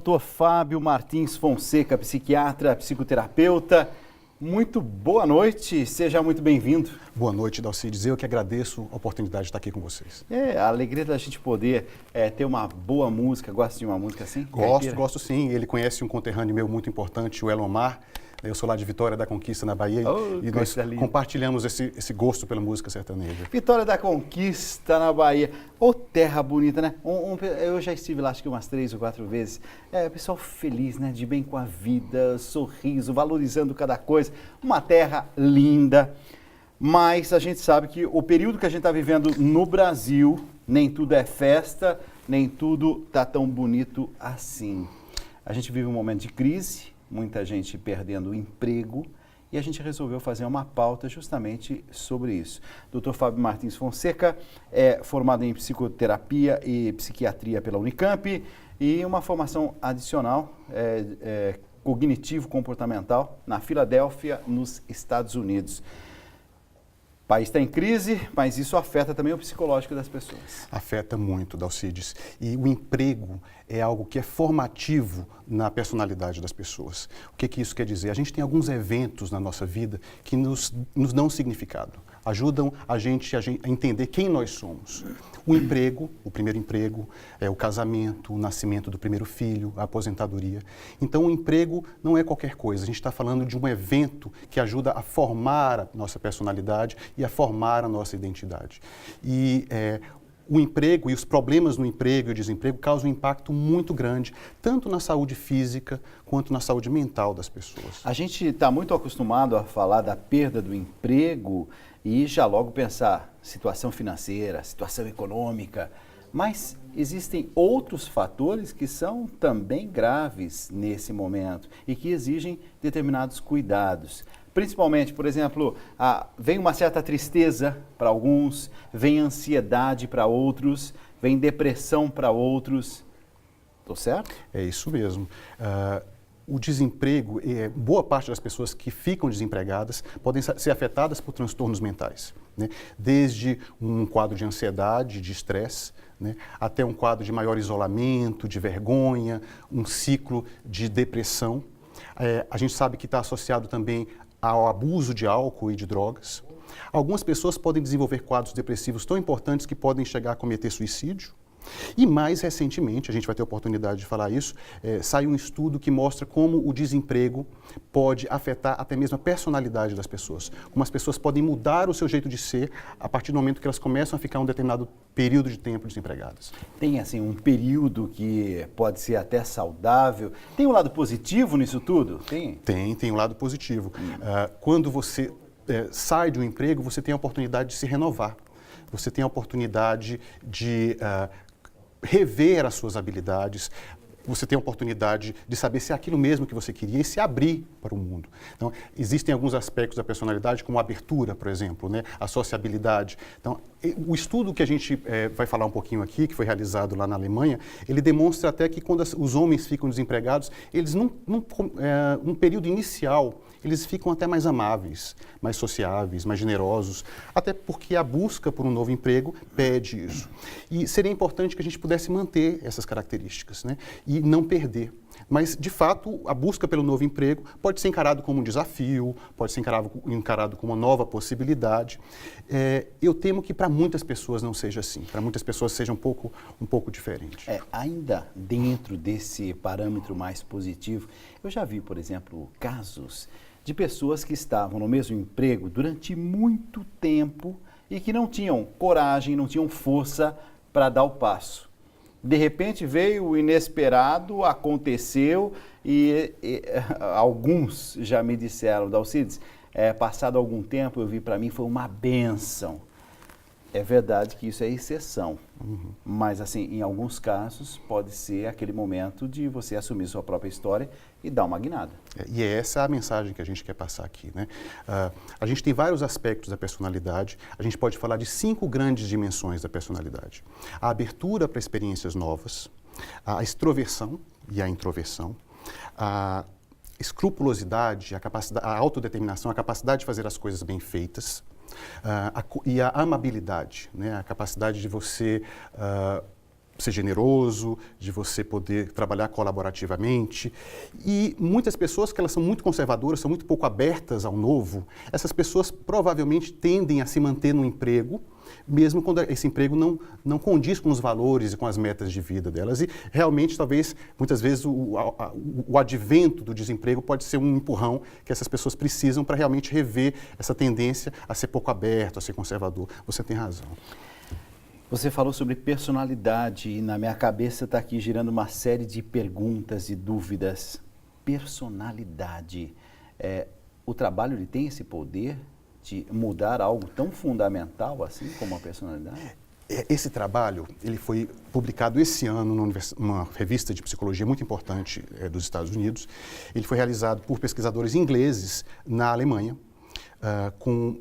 Dr. Fábio Martins Fonseca, psiquiatra, psicoterapeuta. Muito boa noite, seja muito bem-vindo. Boa noite, Dalcides. Eu que agradeço a oportunidade de estar aqui com vocês. A alegria da gente poder ter uma boa música. Gosta de uma música assim? Gosto sim. Ele conhece um conterrâneo meu muito importante, o Elomar. Eu sou lá de Vitória da Conquista, na Bahia, e nós compartilhamos esse gosto pela música sertaneja. Vitória da Conquista, na Bahia. Ô, terra bonita, né? Eu já estive lá, acho que umas 3 ou 4 vezes. Pessoal feliz, né? De bem com a vida, sorriso, valorizando cada coisa. Uma terra linda. Mas a gente sabe que o período que a gente está vivendo no Brasil, nem tudo é festa, nem tudo tá tão bonito assim. A gente vive um momento de crise, muita gente perdendo o emprego, e a gente resolveu fazer uma pauta justamente sobre isso. Dr. Fábio Martins Fonseca é formado em psicoterapia e psiquiatria pela Unicamp e uma formação adicional cognitivo-comportamental na Filadélfia, nos Estados Unidos. O país está em crise, mas isso afeta também o psicológico das pessoas. Afeta muito, Dalcides. E o emprego é algo que é formativo na personalidade das pessoas. O que isso quer dizer? A gente tem alguns eventos na nossa vida que nos dão significado, ajudam a gente a entender quem nós somos. O emprego, o primeiro emprego, o casamento, o nascimento do primeiro filho, a aposentadoria. Então, o emprego não é qualquer coisa. A gente está falando de um evento que ajuda a formar a nossa personalidade e a formar a nossa identidade. E o emprego e os problemas no emprego e o desemprego causam um impacto muito grande, tanto na saúde física quanto na saúde mental das pessoas. A gente está muito acostumado a falar da perda do emprego e já logo pensar situação financeira, situação econômica, mas existem outros fatores que são também graves nesse momento e que exigem determinados cuidados. Principalmente, por exemplo, vem uma certa tristeza para alguns, vem ansiedade para outros, vem depressão para outros. Estou certo? É isso mesmo. O desemprego, boa parte das pessoas que ficam desempregadas podem ser afetadas por transtornos mentais, né? Desde um quadro de ansiedade, de estresse, né? Até um quadro de maior isolamento, de vergonha, um ciclo de depressão. A gente sabe que está associado também ao abuso de álcool e de drogas. Algumas pessoas podem desenvolver quadros depressivos tão importantes que podem chegar a cometer suicídio. E mais recentemente, a gente vai ter a oportunidade de falar isso, saiu um estudo que mostra como o desemprego pode afetar até mesmo a personalidade das pessoas. Como as pessoas podem mudar o seu jeito de ser a partir do momento que elas começam a ficar um determinado período de tempo desempregadas. Tem assim um período que pode ser até saudável. Tem um lado positivo nisso tudo? Tem um lado positivo. Quando você sai de um emprego, você tem a oportunidade de se renovar. Você tem a oportunidade de rever as suas habilidades, você tem a oportunidade de saber se é aquilo mesmo que você queria e se abrir para o mundo. Então, existem alguns aspectos da personalidade, como a abertura, por exemplo, né? A sociabilidade. Então, o estudo que a gente vai falar um pouquinho aqui, que foi realizado lá na Alemanha, ele demonstra até que quando os homens ficam desempregados, eles, num período inicial, eles ficam até mais amáveis, mais sociáveis, mais generosos, até porque a busca por um novo emprego pede isso. E seria importante que a gente pudesse manter essas características, né? E não perder. Mas, de fato, a busca pelo novo emprego pode ser encarado como um desafio, pode ser encarado como uma nova possibilidade. Eu temo que para muitas pessoas não seja assim, para muitas pessoas seja um pouco diferente. Ainda dentro desse parâmetro mais positivo, eu já vi, por exemplo, casos de pessoas que estavam no mesmo emprego durante muito tempo e que não tinham coragem, não tinham força para dar o passo. De repente veio o inesperado, aconteceu e alguns já me disseram, Dalcides, passado algum tempo eu vi, para mim foi uma bênção. É verdade que isso é exceção, mas assim, em alguns casos pode ser aquele momento de você assumir sua própria história e dar uma guinada. E é essa a mensagem que a gente quer passar aqui, né? A gente tem vários aspectos da personalidade, a gente pode falar de 5 grandes dimensões da personalidade. A abertura para experiências novas, a extroversão e a introversão, a escrupulosidade, a autodeterminação, a capacidade de fazer as coisas bem feitas, e a amabilidade, né? A capacidade de você ser generoso, de você poder trabalhar colaborativamente. E muitas pessoas que elas são muito conservadoras, são muito pouco abertas ao novo, essas pessoas provavelmente tendem a se manter no emprego, mesmo quando esse emprego não condiz com os valores e com as metas de vida delas. E realmente, talvez, muitas vezes, o advento do desemprego pode ser um empurrão que essas pessoas precisam para realmente rever essa tendência a ser pouco aberto, a ser conservador. Você tem razão. Você falou sobre personalidade e na minha cabeça está aqui girando uma série de perguntas e dúvidas. Personalidade. O trabalho ele tem esse poder de mudar algo tão fundamental assim como a personalidade? Esse trabalho ele foi publicado esse ano numa revista de psicologia muito importante dos Estados Unidos. Ele foi realizado por pesquisadores ingleses na Alemanha.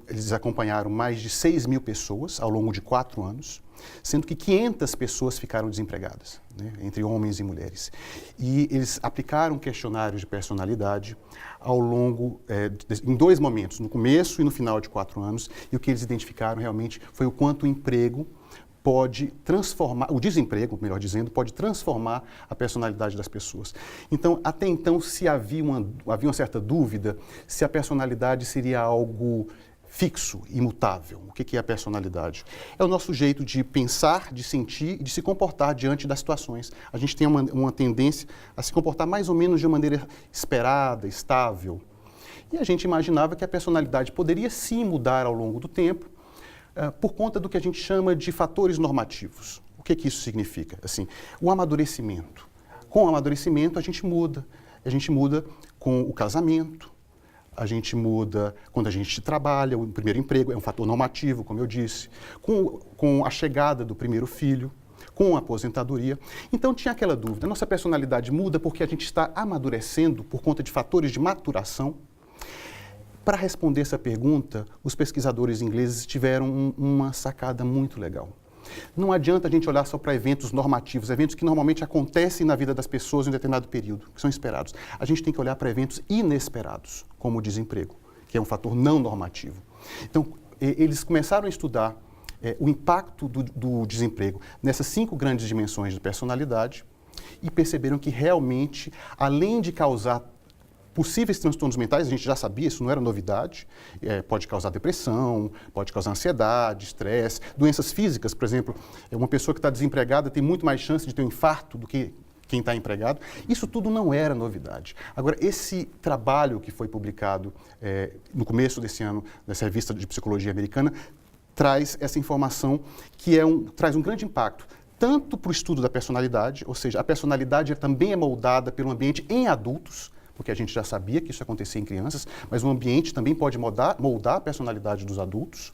Eles acompanharam mais de 6.000 pessoas ao longo de 4 anos, sendo que 500 pessoas ficaram desempregadas, né, entre homens e mulheres. E eles aplicaram questionários de personalidade ao longo, em 2 momentos, no começo e no final de 4 anos, e o que eles identificaram realmente foi o quanto o emprego pode transformar, o desemprego, melhor dizendo, pode transformar a personalidade das pessoas. Então, até então, se havia uma certa dúvida se a personalidade seria algo fixo, imutável. O que é a personalidade? É o nosso jeito de pensar, de sentir e de se comportar diante das situações. A gente tem uma tendência a se comportar mais ou menos de uma maneira esperada, estável. E a gente imaginava que a personalidade poderia sim mudar ao longo do tempo, por conta do que a gente chama de fatores normativos. O que isso significa? Assim, o amadurecimento. Com o amadurecimento, a gente muda. A gente muda com o casamento, a gente muda quando a gente trabalha, o primeiro emprego é um fator normativo, como eu disse, com a chegada do primeiro filho, com a aposentadoria. Então tinha aquela dúvida, nossa personalidade muda porque a gente está amadurecendo por conta de fatores de maturação? Para responder essa pergunta, os pesquisadores ingleses tiveram uma sacada muito legal. Não adianta a gente olhar só para eventos normativos, eventos que normalmente acontecem na vida das pessoas em um determinado período, que são esperados. A gente tem que olhar para eventos inesperados, como o desemprego, que é um fator não normativo. Então, eles começaram a estudar o impacto do desemprego nessas 5 grandes dimensões de personalidade e perceberam que realmente, além de causar possíveis transtornos mentais, a gente já sabia, isso não era novidade, pode causar depressão, pode causar ansiedade, estresse, doenças físicas, por exemplo, uma pessoa que está desempregada tem muito mais chance de ter um infarto do que quem está empregado. Isso tudo não era novidade. Agora, esse trabalho que foi publicado no começo desse ano, nessa revista de psicologia americana, traz essa informação que traz um grande impacto, tanto para o estudo da personalidade, ou seja, a personalidade também é moldada pelo ambiente em adultos, porque a gente já sabia que isso acontecia em crianças, mas o ambiente também pode moldar a personalidade dos adultos.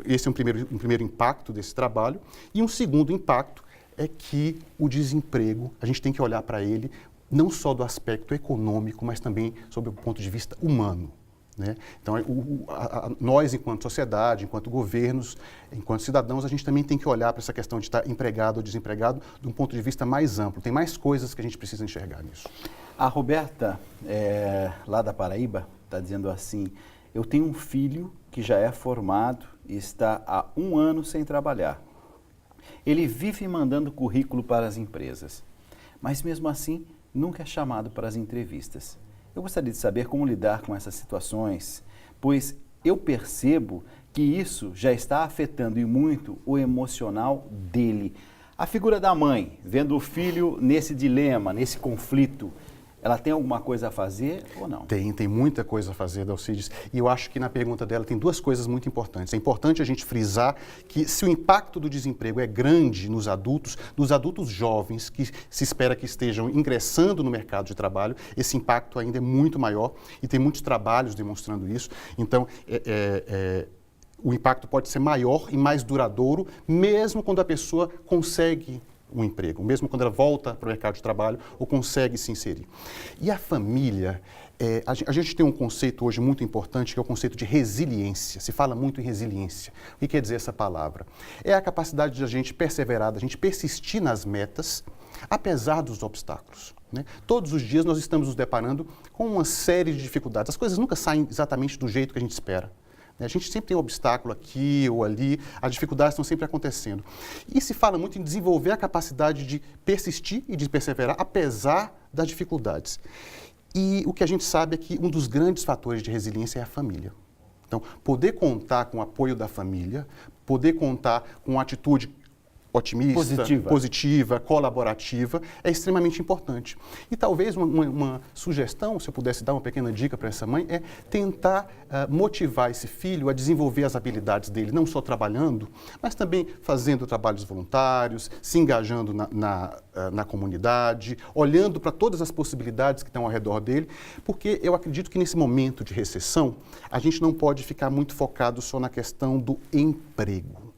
Esse é um primeiro impacto desse trabalho. E um segundo impacto é que o desemprego, a gente tem que olhar para ele não só do aspecto econômico, mas também sob o ponto de vista humano, né? Então, nós, enquanto sociedade, enquanto governos, enquanto cidadãos, a gente também tem que olhar para essa questão de estar empregado ou desempregado de um ponto de vista mais amplo. Tem mais coisas que a gente precisa enxergar nisso. A Roberta, lá da Paraíba, está dizendo assim, eu tenho um filho que já é formado e está há 1 ano sem trabalhar. Ele vive mandando currículo para as empresas, mas mesmo assim nunca é chamado para as entrevistas. Eu gostaria de saber como lidar com essas situações, pois eu percebo que isso já está afetando e muito o emocional dele. A figura da mãe, vendo o filho nesse dilema, nesse conflito, ela tem alguma coisa a fazer ou não? Tem muita coisa a fazer, Dalcides. E eu acho que na pergunta dela tem 2 coisas muito importantes. É importante a gente frisar que se o impacto do desemprego é grande nos adultos jovens, que se espera que estejam ingressando no mercado de trabalho, esse impacto ainda é muito maior e tem muitos trabalhos demonstrando isso. Então, o impacto pode ser maior e mais duradouro, mesmo quando a pessoa consegue um emprego, mesmo quando ela volta para o mercado de trabalho ou consegue se inserir. E a família, a gente tem um conceito hoje muito importante, que é o conceito de resiliência. Se fala muito em resiliência. O que quer dizer essa palavra? É a capacidade de a gente perseverar, de a gente persistir nas metas, apesar dos obstáculos, né? Todos os dias nós estamos nos deparando com uma série de dificuldades. As coisas nunca saem exatamente do jeito que a gente espera, A gente sempre tem um obstáculo aqui ou ali, as dificuldades estão sempre acontecendo. E se fala muito em desenvolver a capacidade de persistir e de perseverar, apesar das dificuldades. E o que a gente sabe é que um dos grandes fatores de resiliência é a família. Então, poder contar com o apoio da família, poder contar com uma atitude otimista, positiva, colaborativa, é extremamente importante. E talvez uma sugestão, se eu pudesse dar uma pequena dica para essa mãe, é tentar motivar esse filho a desenvolver as habilidades dele, não só trabalhando, mas também fazendo trabalhos voluntários, se engajando na comunidade, olhando para todas as possibilidades que estão ao redor dele, porque eu acredito que nesse momento de recessão, a gente não pode ficar muito focado só na questão do emprego.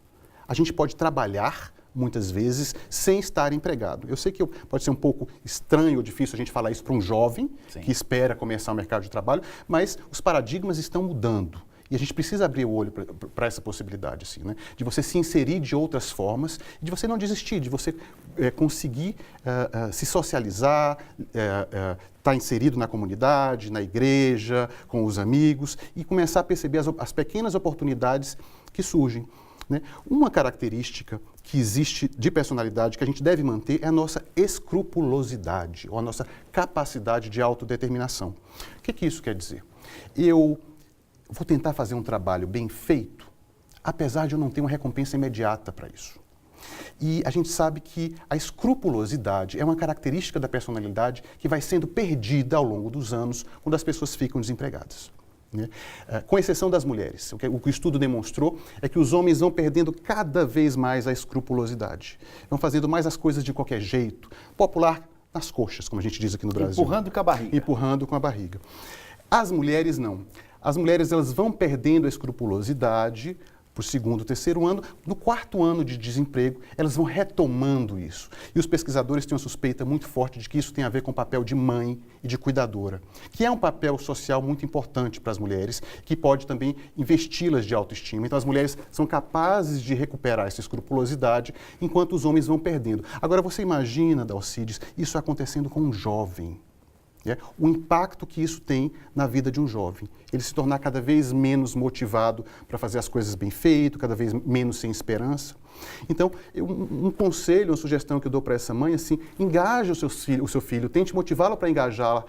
A gente pode trabalhar muitas vezes, sem estar empregado. Eu sei que pode ser um pouco estranho ou difícil a gente falar isso para um jovem que espera começar o mercado de trabalho, mas os paradigmas estão mudando. E a gente precisa abrir o olho para essa possibilidade, assim, né? De você se inserir de outras formas, de você não desistir, de você conseguir se socializar, estar inserido na comunidade, na igreja, com os amigos, e começar a perceber as pequenas oportunidades que surgem. Né? Uma característica que existe de personalidade que a gente deve manter é a nossa escrupulosidade, ou a nossa capacidade de autodeterminação. O que isso quer dizer? Eu vou tentar fazer um trabalho bem feito, apesar de eu não ter uma recompensa imediata para isso. E a gente sabe que a escrupulosidade é uma característica da personalidade que vai sendo perdida ao longo dos anos quando as pessoas ficam desempregadas. Né? Com exceção das mulheres. O que o estudo demonstrou é que os homens vão perdendo cada vez mais a escrupulosidade. Vão fazendo mais as coisas de qualquer jeito, popular nas coxas, como a gente diz aqui no Brasil. Empurrando com a barriga. Empurrando com a barriga. As mulheres não. As mulheres elas vão perdendo a escrupulosidade para o segundo, terceiro ano. No quarto ano de desemprego, elas vão retomando isso. E os pesquisadores têm uma suspeita muito forte de que isso tem a ver com o papel de mãe e de cuidadora, que é um papel social muito importante para as mulheres, que pode também investi-las de autoestima. Então, as mulheres são capazes de recuperar essa escrupulosidade, enquanto os homens vão perdendo. Agora, você imagina, Dalcides, isso acontecendo com um jovem. O impacto que isso tem na vida de um jovem. Ele se tornar cada vez menos motivado para fazer as coisas bem feito, cada vez menos sem esperança. Então, um conselho, uma sugestão que eu dou para essa mãe, assim, engaje o seu filho, tente motivá-lo para engajá-lo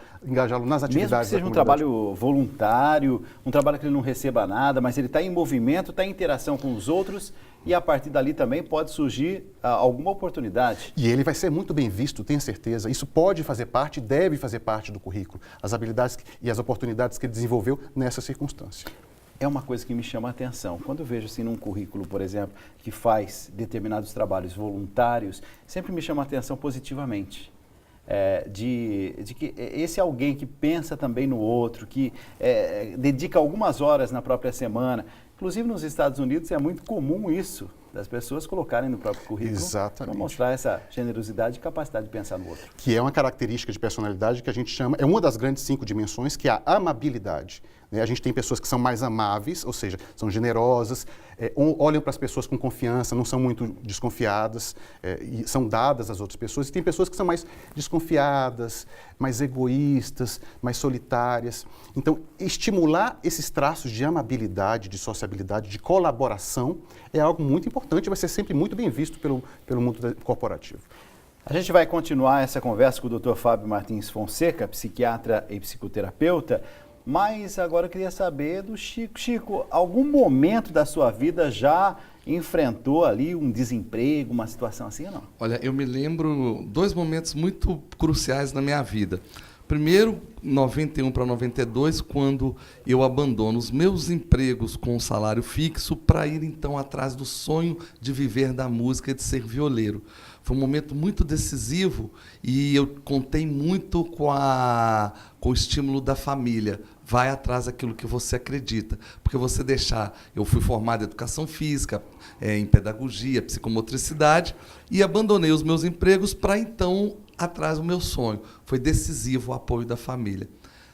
nas atividades da comunidade. Mesmo que seja um trabalho voluntário, um trabalho que ele não receba nada, mas ele está em movimento, está em interação com os outros, e a partir dali também pode surgir alguma oportunidade. E ele vai ser muito bem visto, tenha certeza. Isso pode fazer parte, deve fazer parte do currículo, as habilidades e as oportunidades que ele desenvolveu nessa circunstância. É uma coisa que me chama a atenção. Quando eu vejo assim num currículo, por exemplo, que faz determinados trabalhos voluntários, sempre me chama a atenção positivamente. De que esse é alguém que pensa também no outro, que dedica algumas horas na própria semana. Inclusive nos Estados Unidos é muito comum isso, das pessoas colocarem no próprio currículo para mostrar essa generosidade e capacidade de pensar no outro. Que é uma característica de personalidade que a gente chama, é uma das grandes 5 dimensões, que é a amabilidade. A gente tem pessoas que são mais amáveis, ou seja, são generosas, olham para as pessoas com confiança, não são muito desconfiadas e são dadas às outras pessoas. E tem pessoas que são mais desconfiadas, mais egoístas, mais solitárias. Então, estimular esses traços de amabilidade, de sociabilidade, de colaboração é algo muito importante e vai ser sempre muito bem visto pelo mundo corporativo. A gente vai continuar essa conversa com o Dr. Fábio Martins Fonseca, psiquiatra e psicoterapeuta. Mas agora eu queria saber do Chico. Chico, algum momento da sua vida já enfrentou ali um desemprego, uma situação assim ou não? Olha, eu me lembro 2 momentos muito cruciais na minha vida. Primeiro, 91 para 92, quando eu abandono os meus empregos com salário fixo para ir então atrás do sonho de viver da música e de ser violeiro. Foi um momento muito decisivo e eu contei muito com o estímulo da família. Vai atrás daquilo que você acredita. Porque você deixar... Eu fui formado em educação física, em pedagogia, psicomotricidade, e abandonei os meus empregos para, então, atrás do meu sonho. Foi decisivo o apoio da família.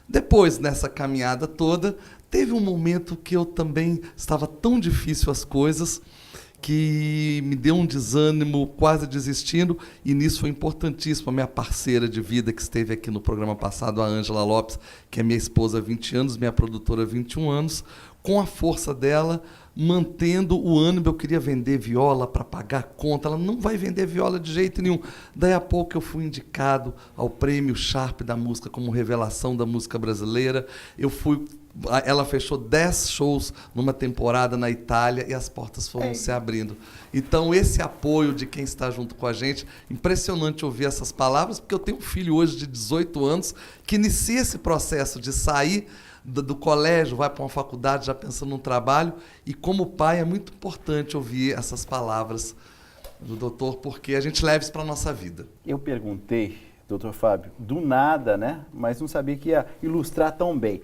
Depois, nessa caminhada toda, teve um momento que eu também estava tão difícil as coisas, que me deu um desânimo, quase desistindo, e nisso foi importantíssimo a minha parceira de vida que esteve aqui no programa passado, a Ângela Lopes, que é minha esposa há 20 anos, minha produtora há 21 anos, com a força dela, mantendo o ânimo. Eu queria vender viola para pagar a conta, ela não vai vender viola de jeito nenhum. Daí a pouco eu fui indicado ao Prêmio Sharp da Música como revelação da música brasileira. Ela fechou 10 shows numa temporada na Itália e as portas foram se abrindo. Então, esse apoio de quem está junto com a gente, impressionante ouvir essas palavras, porque eu tenho um filho hoje de 18 anos que inicia esse processo de sair do colégio, vai para uma faculdade já pensando no trabalho, e como pai é muito importante ouvir essas palavras do doutor, porque a gente leva isso para a nossa vida. Eu perguntei, doutor Fábio, do nada, né? Mas não sabia que ia ilustrar tão bem.